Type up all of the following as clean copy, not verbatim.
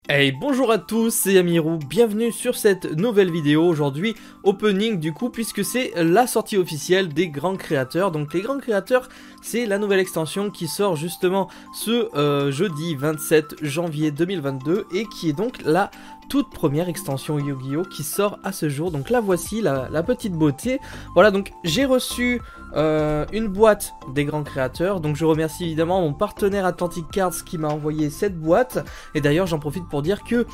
Hey, bonjour à tous, c'est Amirou, bienvenue sur cette nouvelle vidéo. Aujourd'hui, opening du coup, puisque c'est la sortie officielle des grands créateurs. Donc les grands créateurs, c'est la nouvelle extension qui sort justement ce jeudi 27 janvier 2022 et qui est donc la toute première extension Yu-Gi-Oh qui sort à ce jour. Donc la voici, la petite beauté. Voilà, donc j'ai reçu une boîte des grands créateurs. Donc je remercie évidemment mon partenaire Atlantic Cards qui m'a envoyé cette boîte. Et d'ailleurs j'en profite pour dire que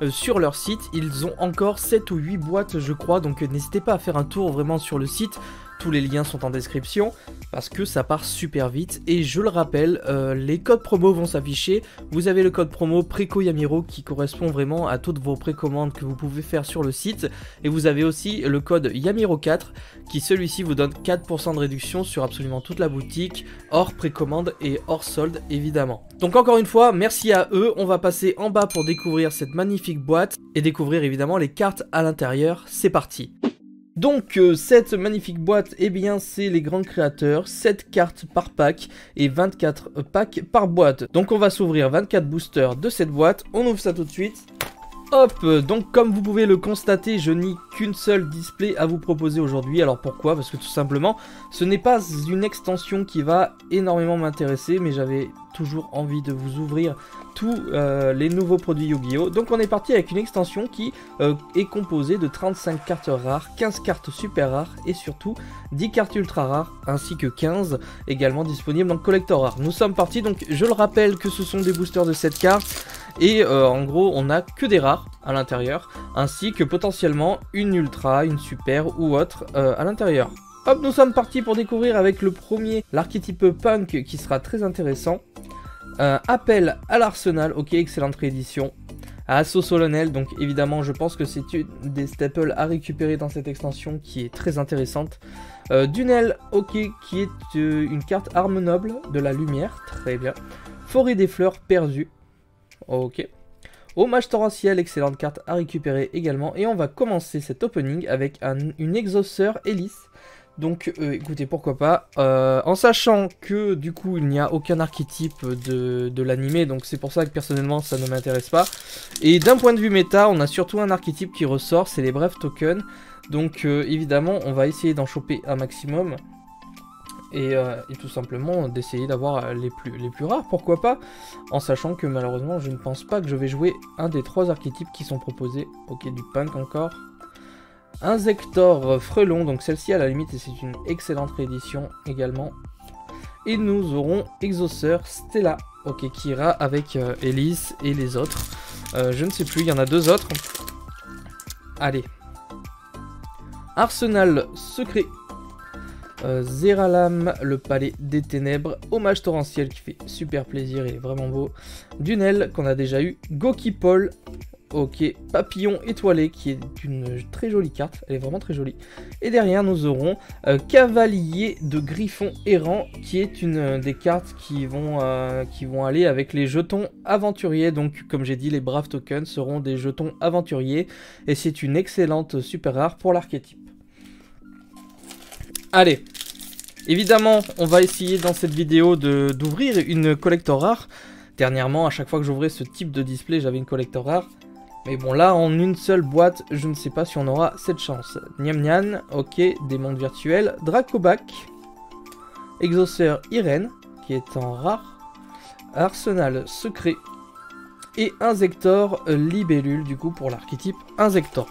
sur leur site ils ont encore 7 ou 8 boîtes je crois. Donc n'hésitez pas à faire un tour vraiment sur le site. Tous les liens sont en description parce que ça part super vite. Et je le rappelle, les codes promo vont s'afficher. Vous avez le code promo PRECOYAMIRO qui correspond vraiment à toutes vos précommandes que vous pouvez faire sur le site. Et vous avez aussi le code YAMIRO4 qui celui-ci vous donne 4% de réduction sur absolument toute la boutique, hors précommande et hors solde évidemment. Donc encore une fois, merci à eux. On va passer en bas pour découvrir cette magnifique boîte et découvrir évidemment les cartes à l'intérieur. C'est parti! Donc cette magnifique boîte, eh bien c'est les grands créateurs, 7 cartes par pack et 24 packs par boîte. Donc on va s'ouvrir 24 boosters de cette boîte, on ouvre ça tout de suite. Hop, donc comme vous pouvez le constater, je n'ai qu'une seule display à vous proposer aujourd'hui. Alors pourquoi? Parce que tout simplement, ce n'est pas une extension qui va énormément m'intéresser, mais j'avais toujours envie de vous ouvrir tous les nouveaux produits Yu-Gi-Oh! Donc on est parti avec une extension qui est composée de 35 cartes rares, 15 cartes super rares et surtout 10 cartes ultra rares, ainsi que 15 également disponibles en collector rare. Nous sommes partis, donc je le rappelle que ce sont des boosters de cette carte. Et en gros on n'a que des rares à l'intérieur, ainsi que potentiellement une ultra, une super ou autre à l'intérieur. Hop, nous sommes partis pour découvrir avec le premier, l'archétype punk qui sera très intéressant. Appel à l'arsenal, ok, excellente réédition. Assaut solennel, donc évidemment je pense que c'est une des staples à récupérer dans cette extension qui est très intéressante. Dunel, ok, qui est une carte arme noble de la lumière, très bien. Forêt des fleurs perdues. Ok. Hommage torrentiel, excellente carte à récupérer également. Et on va commencer cet opening avec une exauceur hélice. Donc écoutez, pourquoi pas. En sachant que du coup il n'y a aucun archétype de l'animé. Donc c'est pour ça que personnellement ça ne m'intéresse pas. Et d'un point de vue méta, on a surtout un archétype qui ressort, c'est les brefs tokens. Donc évidemment on va essayer d'en choper un maximum. Et tout simplement d'essayer d'avoir les plus rares, pourquoi pas, en sachant que malheureusement je ne pense pas que je vais jouer un des 3 archétypes qui sont proposés. Ok, du punk encore. Un Zector Frelon, donc celle-ci à la limite c'est une excellente réédition également. Et nous aurons Exauceur Stella, ok, qui ira avec Elise et les autres. Je ne sais plus, il y en a 2 autres. Allez. Arsenal secret. Zeralam, le palais des ténèbres, hommage torrentiel qui fait super plaisir, il est vraiment beau. Dunel qu'on a déjà eu, Goki Paul, ok, papillon étoilé qui est une très jolie carte, elle est vraiment très jolie. Et derrière nous aurons cavalier de griffon errant qui est une des cartes qui vont aller avec les jetons aventuriers. Donc comme j'ai dit, les braves tokens seront des jetons aventuriers et c'est une excellente super rare pour l'archétype. Allez, évidemment, on va essayer dans cette vidéo d'ouvrir une collector rare. Dernièrement, à chaque fois que j'ouvrais ce type de display, j'avais une collector rare. Mais bon, là, en une seule boîte, je ne sais pas si on aura cette chance. Niam Niam, ok, des mondes virtuels. Dracobac, Exauceur Irène, qui est en rare. Arsenal secret. Et Insector Libellule, du coup, pour l'archétype Insector.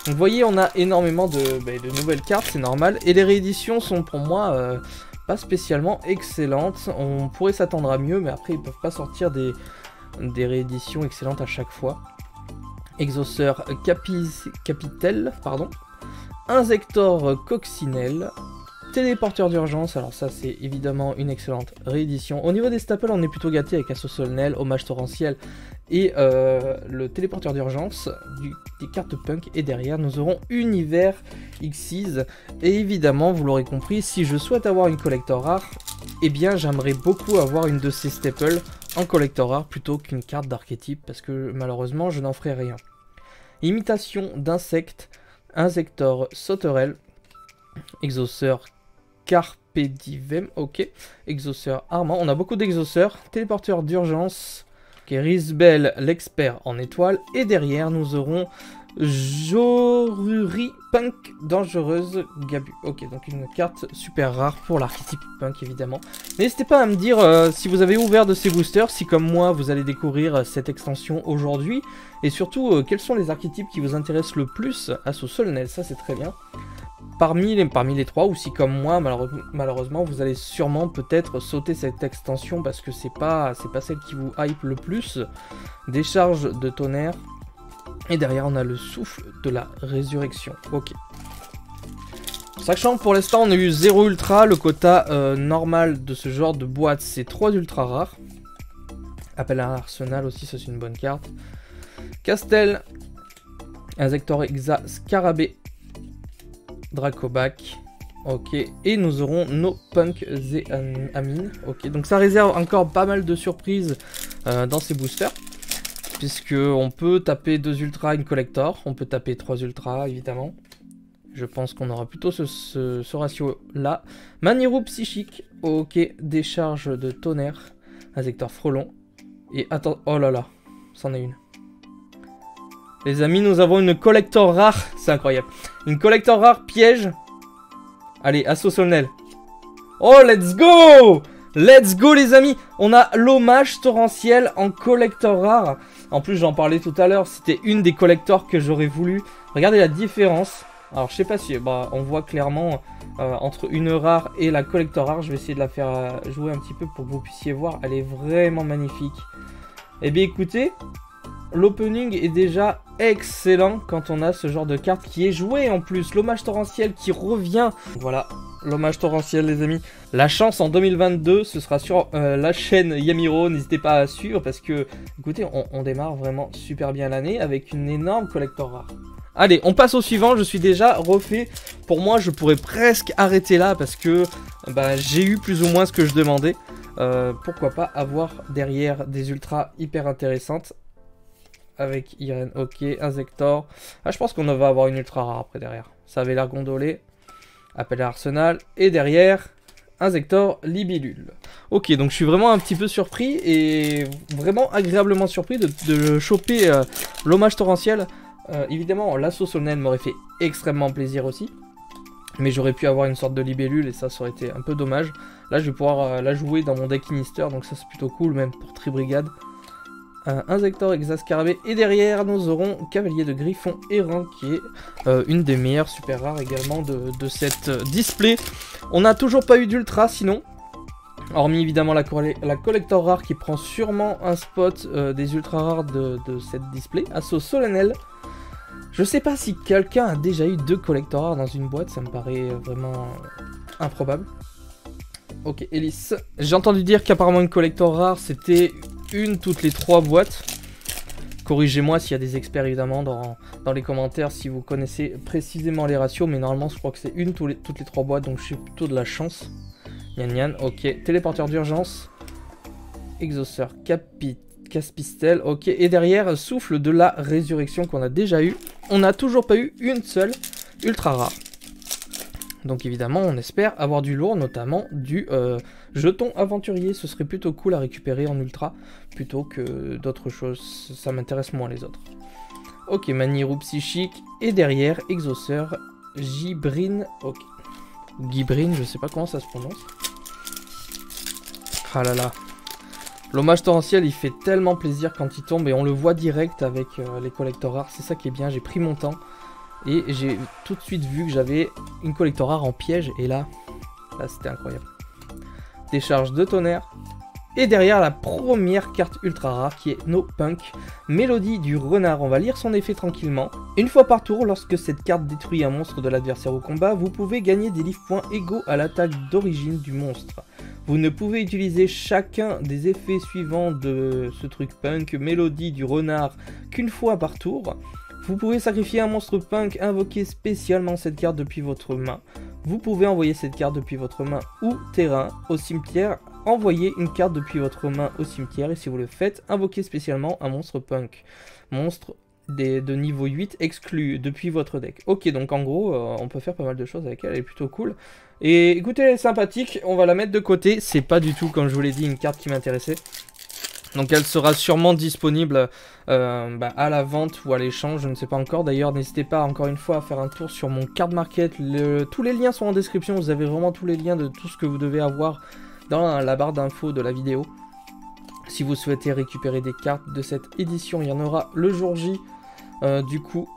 Donc vous voyez, on a énormément de nouvelles cartes, c'est normal. Et les rééditions sont pour moi pas spécialement excellentes. On pourrait s'attendre à mieux, mais après ils peuvent pas sortir des rééditions excellentes à chaque fois. Exauceur Capitel, pardon. Insector Coccinelle. Téléporteur d'urgence, alors ça c'est évidemment une excellente réédition. Au niveau des staples, on est plutôt gâté avec Assaut solennel, hommage torrentiel et le téléporteur d'urgence des cartes punk. Et derrière nous aurons Univers X6. Et évidemment, vous l'aurez compris, si je souhaite avoir une collector rare, eh bien j'aimerais beaucoup avoir une de ces staples en collector rare plutôt qu'une carte d'archétype, parce que malheureusement je n'en ferai rien. Imitation d'insectes, Insector sauterelle, Exauceur Carpe Diem, ok. Exauceur armant, on a beaucoup d'exauceurs. Téléporteur d'urgence, Ok, Risbel, l'expert en étoile. Et derrière, nous aurons Joruri, Punk, dangereuse, Gabu. Ok, donc une carte super rare pour l'archétype Punk, évidemment. N'hésitez pas à me dire si vous avez ouvert de ces boosters, si comme moi, vous allez découvrir cette extension aujourd'hui. Et surtout, quels sont les archétypes qui vous intéressent le plus à ce solennel, ça c'est très bien. Parmi les trois, ou si comme moi, malheureusement, vous allez sûrement peut-être sauter cette extension parce que c'est pas celle qui vous hype le plus. Décharge de tonnerre. Et derrière, on a le souffle de la résurrection. Ok. Sachant que pour l'instant, on a eu 0 ultra. Le quota normal de ce genre de boîte, c'est 3 ultra rares. Appel à Arsenal aussi, ça c'est une bonne carte. Castel. Inzektor Exa, Scarabée. Dracobac. Ok. Et nous aurons nos Punk Amin. Ok. Donc ça réserve encore pas mal de surprises dans ces boosters. Puisque on peut taper 2 ultras, une collector. On peut taper 3 ultras, évidemment. Je pense qu'on aura plutôt ce ratio-là. Manirou psychique. Ok. Décharge de tonnerre. Inzektor frelon. Et attends. Oh là là. C'en est une. Les amis, nous avons une collector rare. C'est incroyable. Une collector rare piège. Allez, assaut solennel. Oh, let's go! Let's go, les amis! On a l'hommage torrentiel en collector rare. En plus, j'en parlais tout à l'heure. C'était une des collectors que j'aurais voulu. Regardez la différence. Alors, je sais pas si... Bah, on voit clairement entre une rare et la collector rare. Je vais essayer de la faire jouer un petit peu pour que vous puissiez voir. Elle est vraiment magnifique. Eh bien, écoutez... L'opening est déjà excellent quand on a ce genre de carte qui est jouée en plus. L'hommage torrentiel qui revient. Voilà, l'hommage torrentiel les amis. La chance en 2022, ce sera sur la chaîne Yamiro. N'hésitez pas à suivre parce que, écoutez, on démarre vraiment super bien l'année avec une énorme collector rare. Allez, on passe au suivant. Je suis déjà refait. Pour moi, je pourrais presque arrêter là parce que bah, j'ai eu plus ou moins ce que je demandais. Pourquoi pas avoir derrière des ultras hyper intéressantes. Avec Irène, ok, Inzektor. Ah, je pense qu'on va avoir une ultra rare après derrière. Ça avait l'air gondolé. Appel à Arsenal. Et derrière, Inzektor, Libellule. Ok, donc je suis vraiment un petit peu surpris et vraiment agréablement surpris de choper l'hommage torrentiel. Évidemment, l'assaut solennel m'aurait fait extrêmement plaisir aussi. Mais j'aurais pu avoir une sorte de libellule et ça aurait été un peu dommage. Là, je vais pouvoir la jouer dans mon deck Inister, donc ça c'est plutôt cool, même pour Tribrigade. Inzektor, Exa, Scarabée. Et derrière, nous aurons Cavalier de Griffon Errant, qui est une des meilleures super rares également de cette display. On n'a toujours pas eu d'ultra sinon. Hormis évidemment la collector rare qui prend sûrement un spot des ultra rares de cette display. Assaut solennel. Je sais pas si quelqu'un a déjà eu 2 collector rares dans une boîte, ça me paraît vraiment improbable. Ok, Hélice. J'ai entendu dire qu'apparemment une collector rare c'était une toutes les 3 boîtes. Corrigez-moi s'il y a des experts évidemment dans les commentaires si vous connaissez précisément les ratios, mais normalement je crois que c'est une toutes les 3 boîtes, donc je suis plutôt de la chance. Yann Yann, ok. Téléporteur d'urgence. Exauceur, Caspistel, ok. Et derrière, souffle de la résurrection qu'on a déjà eu. On n'a toujours pas eu une seule ultra rare. Donc évidemment, on espère avoir du lourd, notamment du jeton aventurier. Ce serait plutôt cool à récupérer en ultra, plutôt que d'autres choses. Ça m'intéresse moins les autres. Ok, Manirou psychique. Et derrière, Exauceur, Gibrin. Ok. Gibrin, je sais pas comment ça se prononce. Ah là là. L'hommage torrentiel, il fait tellement plaisir quand il tombe. Et on le voit direct avec les collector rares. C'est ça qui est bien, j'ai pris mon temps. Et j'ai tout de suite vu que j'avais une collector rare en piège. Et là c'était incroyable. Décharge de tonnerre. Et derrière la première carte ultra rare qui est No Punk. Mélodie du renard. On va lire son effet tranquillement. Une fois par tour, lorsque cette carte détruit un monstre de l'adversaire au combat, vous pouvez gagner des life points égaux à l'attaque d'origine du monstre. Vous ne pouvez utiliser chacun des effets suivants de ce truc Punk, Mélodie du renard, qu'une fois par tour. Vous pouvez sacrifier un monstre Punk, invoquer spécialement cette carte depuis votre main. Vous pouvez envoyer cette carte depuis votre main ou terrain au cimetière. Envoyez une carte depuis votre main au cimetière et si vous le faites, invoquez spécialement un monstre Punk. Monstre de niveau 8 exclu depuis votre deck. Ok, donc en gros, on peut faire pas mal de choses avec elle, elle est plutôt cool. Et écoutez, elle est sympathique, on va la mettre de côté. C'est pas du tout, comme je vous l'ai dit, une carte qui m'intéressait. Donc elle sera sûrement disponible à la vente ou à l'échange, je ne sais pas encore. D'ailleurs, n'hésitez pas encore une fois à faire un tour sur mon card market. Tous les liens sont en description, vous avez vraiment tous les liens de tout ce que vous devez avoir dans la barre d'infos de la vidéo. Si vous souhaitez récupérer des cartes de cette édition, il y en aura le jour J, du coup,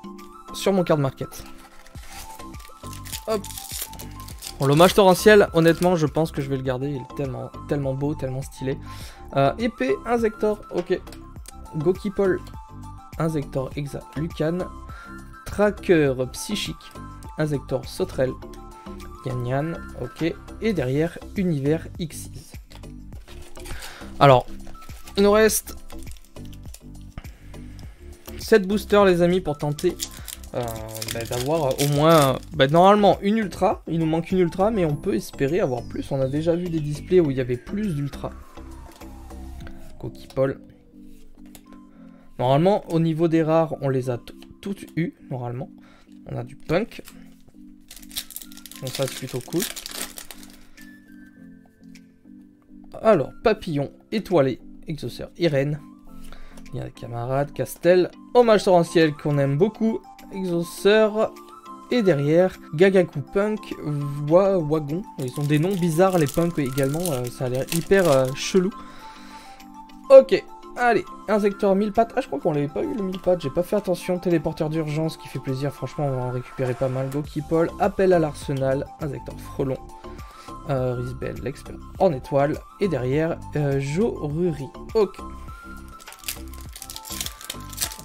sur mon card market. Hop. Bon, l'hommage torrentiel, honnêtement, je pense que je vais le garder. Il est tellement beau, tellement stylé. Épée, Inzektor, ok. Gokipol, Inzektor, Exa, Lucan. Tracker psychique, Inzektor, Sauterelle, Yanyan, ok. Et derrière, Univers X6. Alors, il nous reste 7 boosters, les amis, pour tenter d'avoir au moins normalement une ultra. Il nous manque une ultra, mais on peut espérer avoir plus. On a déjà vu des displays où il y avait plus d'ultra. Gokipol. Normalement, au niveau des rares, on les a toutes eues. Normalement, on a du punk. Donc ça, c'est plutôt cool. Alors, papillon étoilé, exauceur, Irène. Il y a des camarades, Castel, hommage torrentiel qu'on aime beaucoup, exauceur. Et derrière, Gagaku Punk, Wagon. Ils ont des noms bizarres, les punks également, ça a l'air hyper chelou. Ok, allez, Inzektor 1000 pattes. Ah, je crois qu'on l'avait pas eu le 1000 pattes, j'ai pas fait attention. Téléporteur d'urgence qui fait plaisir, franchement, on va en récupérer pas mal. Gokipol, appel à l'arsenal, Inzektor Frelon. Risbel, l'expert en étoile. Et derrière, Joruri. Ok.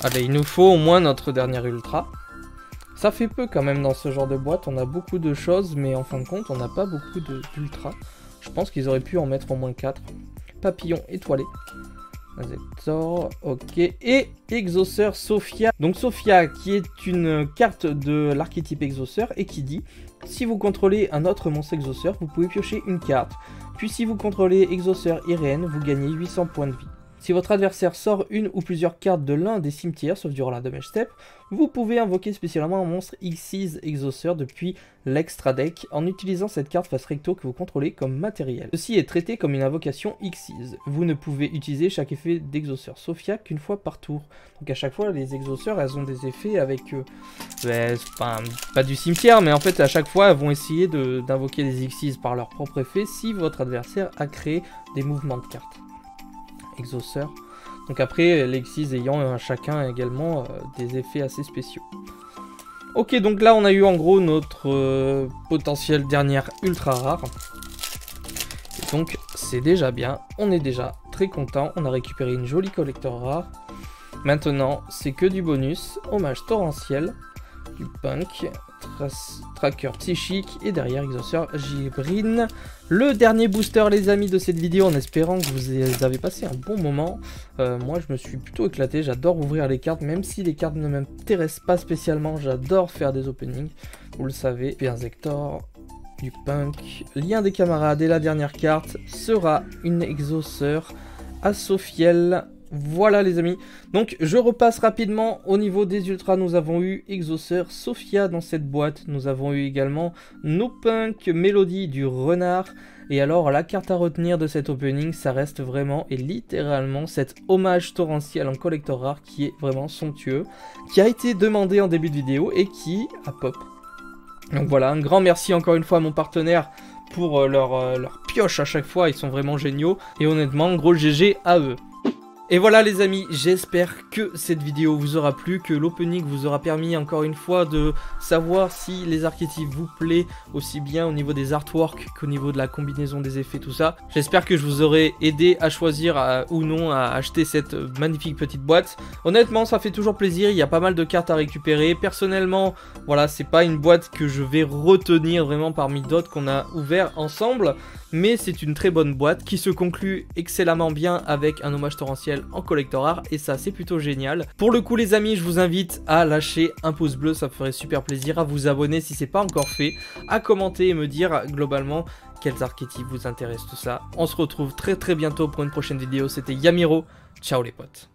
Allez, il nous faut au moins notre dernière ultra. Ça fait peu quand même dans ce genre de boîte. On a beaucoup de choses, mais en fin de compte, on n'a pas beaucoup d'ultra. Je pense qu'ils auraient pu en mettre au moins 4. Papillon étoilé. Inzektor, ok. Et exauceur Sophia. Donc Sophia qui est une carte de l'archétype exauceur et qui dit: si vous contrôlez un autre monstre exauceur, vous pouvez piocher une carte. Puis si vous contrôlez exauceur Irène, vous gagnez 800 points de vie. Si votre adversaire sort une ou plusieurs cartes de l'un des cimetières, sauf durant la damage step, vous pouvez invoquer spécialement un monstre X6 exauceur depuis l'extra deck en utilisant cette carte face recto que vous contrôlez comme matériel. Ceci est traité comme une invocation X6. Vous ne pouvez utiliser chaque effet d'exauceur Sophia qu'une fois par tour. Donc à chaque fois, les exauceurs, elles ont des effets avec... pas du cimetière, mais en fait à chaque fois, elles vont essayer d'invoquer des X6 par leur propre effet si votre adversaire a créé des mouvements de cartes. Exauceur. Donc après, les X6 ayant chacun également des effets assez spéciaux. Ok, donc là on a eu en gros notre potentielle dernière ultra rare. Et donc c'est déjà bien, on est déjà très content, on a récupéré une jolie collector rare. Maintenant c'est que du bonus, hommage torrentiel, du punk, tracker psychique et derrière exauceur Gibrine. Le dernier booster les amis de cette vidéo, en espérant que vous avez passé un bon moment. Moi je me suis plutôt éclaté, j'adore ouvrir les cartes, même si les cartes ne m'intéressent pas spécialement, j'adore faire des openings, vous le savez. Et Inzektor, du punk, lien des camarades et la dernière carte sera une exauceur Asophiel. Voilà les amis, donc je repasse rapidement au niveau des ultras. Nous avons eu exauceur Sophia dans cette boîte, nous avons eu également No Punk, Mélodie du renard. Et alors la carte à retenir de cet opening, ça reste vraiment et littéralement cet hommage torrentiel en collector rare qui est vraiment somptueux, qui a été demandé en début de vidéo et qui a pop. Donc voilà, un grand merci encore une fois à mon partenaire pour leur pioche à chaque fois, ils sont vraiment géniaux. Et honnêtement, gros GG à eux. Et voilà les amis, j'espère que cette vidéo vous aura plu, que l'opening vous aura permis encore une fois de savoir si les archétypes vous plaît, aussi bien au niveau des artworks qu'au niveau de la combinaison des effets, tout ça. J'espère que je vous aurai aidé à choisir ou non à acheter cette magnifique petite boîte. Honnêtement, ça fait toujours plaisir, il y a pas mal de cartes à récupérer. Personnellement, voilà, c'est pas une boîte que je vais retenir vraiment parmi d'autres qu'on a ouvert ensemble. Mais c'est une très bonne boîte qui se conclut excellemment bien avec un hommage torrentiel en collector rare et ça c'est plutôt génial. Pour le coup les amis, je vous invite à lâcher un pouce bleu, ça me ferait super plaisir, à vous abonner si c'est pas encore fait, à commenter et me dire globalement quels archétypes vous intéressent, tout ça. On se retrouve très bientôt pour une prochaine vidéo, c'était Yamiro, ciao les potes.